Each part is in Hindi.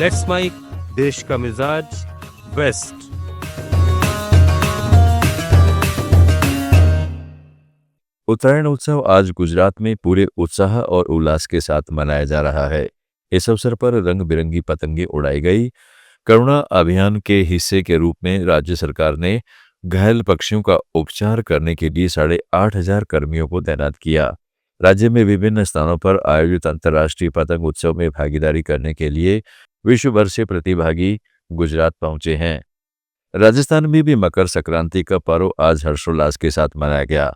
लेट्स माइक, देश का मिजाज, वेस्ट। उत्तरायण उत्सव आज गुजरात में पूरे उत्साह और उल्लास के साथ मनाया जा रहा है। इस अवसर पर रंग बिरंगी पतंगे उड़ाई गई। करुणा अभियान के हिस्से के रूप में राज्य सरकार ने घायल पक्षियों का उपचार करने के लिए 8,500 कर्मियों को तैनात किया। राज्य में विभिन्न स्थानों पर आयोजित अंतर्राष्ट्रीय पतंग उत्सव में भागीदारी करने के लिए विश्व भर से प्रतिभागी गुजरात पहुंचे हैं। राजस्थान में भी मकर संक्रांति का पर्व आज हर्षोल्लास के साथ मनाया गया।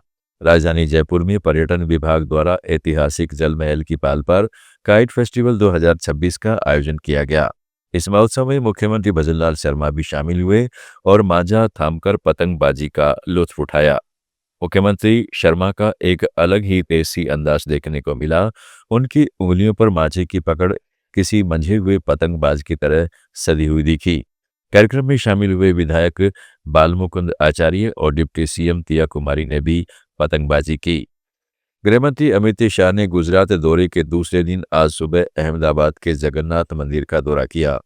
राजधानी जयपुर में पर्यटन विभाग द्वारा ऐतिहासिक जल महल की पाल पर काइट फेस्टिवल 2026 का आयोजन किया गया। इस महोत्सव में मुख्यमंत्री भजनलाल शर्मा भी शामिल हुए और मांझा थामकर पतंगबाजी का लुत्फ उठाया। मुख्यमंत्री शर्मा का एक अलग ही देसी अंदाज देखने को मिला। उनकी उंगलियों पर मांझे की पकड़ किसी मंझे हुए पतंगबाज की तरह सधी हुई दिखी। कार्यक्रम में शामिल हुए विधायक बालमुकुंद आचार्य और डिप्टी सीएम तिया कुमारी ने भी पतंगबाजी की। गृहमंत्री अमित शाह ने गुजरात दौरे के दूसरे दिन आज सुबह अहमदाबाद के जगन्नाथ मंदिर का दौरा किया।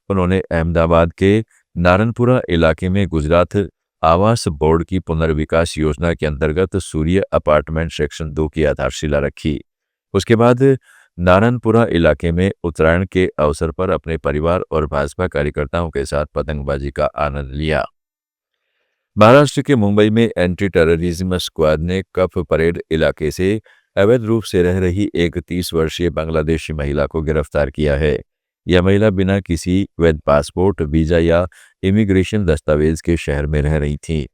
उन्होंने अहमदाबाद के नारनपुरा इलाके में गुजरात आवास बोर्ड की पुनर्विकास योजना के अंतर्गत सूर्य अपार्टमेंट सेक्शन 2 की आधारशिला रखी। उसके बाद नारनपुरा इलाके में उत्तरायण के अवसर पर अपने परिवार और भाजपा कार्यकर्ताओं के साथ पतंगबाजी का आनंद लिया। महाराष्ट्र के मुंबई में एंटी टेररिज्म स्क्वाड ने कफ परेड इलाके से अवैध रूप से रह रही एक 30 वर्षीय बांग्लादेशी महिला को गिरफ्तार किया है। यह महिला बिना किसी वैध पासपोर्ट, वीजा या इमिग्रेशन दस्तावेज के शहर में रह रही थी।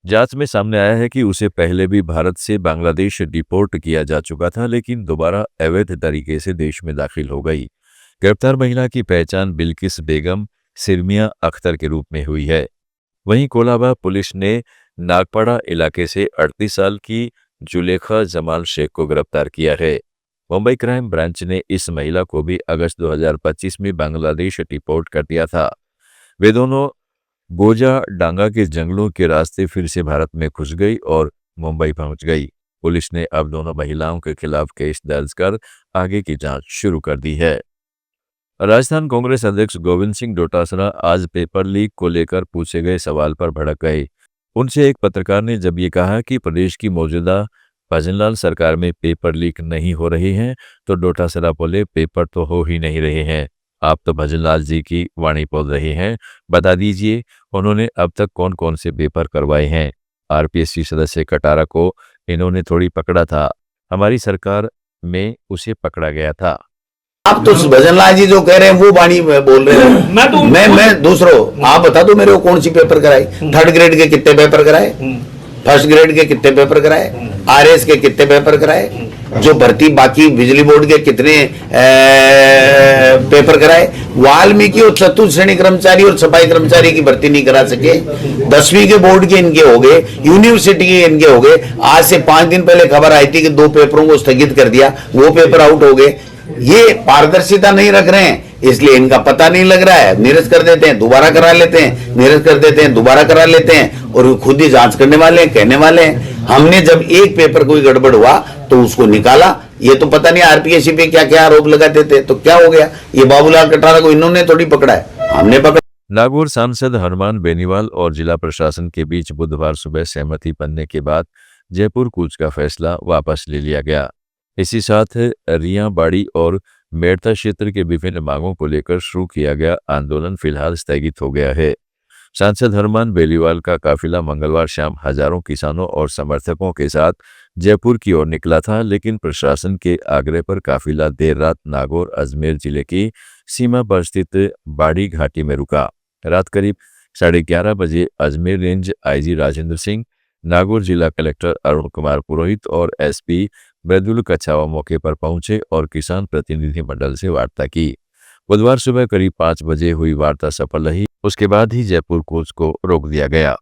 जांच में सामने आया है कि उसे पहले भी भारत से बांग्लादेश डिपोर्ट किया जा चुका था, लेकिन दोबारा अवैध तरीके से देश में दाखिल हो गई। गिरफ्तार महिला की पहचान बिल्किस बेगम सिरमिया अख्तर के रूप में हुई है। वहीं कोलाबा पुलिस ने नागपाड़ा इलाके से 38 साल की जुलेखा जमाल शेख को गिरफ्तार किया है। मुंबई क्राइम ब्रांच ने इस महिला को भी अगस्त 2025 में बांग्लादेश डिपोर्ट कर दिया था। वे दोनों गोजा डांगा के जंगलों के रास्ते फिर से भारत में घुस गई और मुंबई पहुंच गई। पुलिस ने अब दोनों महिलाओं के खिलाफ केस दर्ज कर आगे की जांच शुरू कर दी है। राजस्थान कांग्रेस अध्यक्ष गोविंद सिंह डोटासरा आज पेपर लीक को लेकर पूछे गए सवाल पर भड़क गए। उनसे एक पत्रकार ने जब ये कहा कि प्रदेश की मौजूदा भजनलाल सरकार में पेपर लीक नहीं हो रहे हैं, तो डोटासरा बोले, पेपर तो हो ही नहीं रहे हैं, आप तो भजनलाल जी की वाणी बोल रहे हैं। बता दीजिए उन्होंने अब तक कौन कौन से पेपर करवाए हैं। आरपीएससी सदस्य कटारा को इन्होंने थोड़ी पकड़ा था, हमारी सरकार में उसे पकड़ा गया था। आप तो भजनलाल जी जो कह रहे हैं वो वाणी बोल रहे हैं। मैं दूसरों आप बता दो मेरे को कौन सी पेपर कराई। थर्ड ग्रेड के कितने पेपर कराए, फर्स्ट ग्रेड के कितने पेपर कराए, आरएस के कितने पेपर कराए, जो भर्ती बाकी बिजली बोर्ड के कितने पेपर कराए। वाल्मीकि और चतुर्थ श्रेणी कर्मचारी और सफाई कर्मचारी की भर्ती नहीं करा सके। 10वीं के बोर्ड के इनके हो गए, यूनिवर्सिटी के इनके हो गए। आज से 5 दिन पहले खबर आई थी कि 2 पेपरों को स्थगित कर दिया, वो पेपर आउट हो गए। ये पारदर्शिता नहीं रख रहे हैं, इसलिए इनका पता नहीं लग रहा है। निरस्त कर देते हैं, दोबारा करा लेते हैं, निरस्त कर देते हैं, दोबारा करा लेते हैं, और खुद ही जांच करने वाले हैं, कहने वाले हैं। हमने जब एक पेपर कोई गड़बड़ हुआ तो उसको निकाला। ये तो पता नहीं आरपीएससी पे क्या क्या आरोप लगाते थे, तो क्या हो गया। ये बाबूलाल कटारा को इन्होंने थोड़ी पकड़ा है, हमने पकड़ा। नागौर सांसद हनुमान बेनीवाल और जिला प्रशासन के बीच बुधवार सुबह सहमति बनने के बाद जयपुर कूच का फैसला वापस ले लिया गया। इसी साथ रिया बाड़ी और मेड़ता क्षेत्र के विभिन्न मांगों को लेकर शुरू किया गया आंदोलन फिलहाल स्थगित हो गया है। सांसद हनुमान बेनीवाल का काफिला मंगलवार शाम हजारों किसानों और समर्थकों के साथ जयपुर की ओर निकला था, लेकिन प्रशासन के आग्रह पर काफिला देर रात नागौर अजमेर जिले की सीमा पर स्थित बाड़ी घाटी में रुका। रात करीब 11:30 बजे अजमेर रेंज आईजी राजेंद्र सिंह, नागौर जिला कलेक्टर अरुण कुमार पुरोहित और एसपी मृदुल कछावा मौके पर पहुंचे और किसान प्रतिनिधि मंडल से वार्ता की। बुधवार सुबह करीब 5 बजे हुई वार्ता सफल रही, उसके बाद ही जयपुर कूच को रोक दिया गया।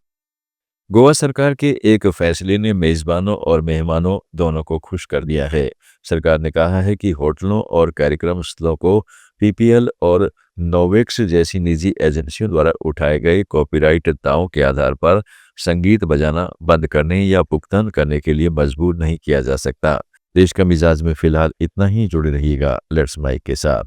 गोवा सरकार के एक फैसले ने मेजबानों और मेहमानों दोनों को खुश कर दिया है। सरकार ने कहा है कि होटलों और कार्यक्रम स्थलों को पीपीएल और नोवेक्स जैसी निजी एजेंसियों द्वारा उठाए गए कॉपीराइट दावों के आधार पर संगीत बजाना बंद करने या भुगतान करने के लिए मजबूर नहीं किया जा सकता। देश का मिजाज में फिलहाल इतना ही। जुड़े रहिएगा लेट्स माइक के साथ।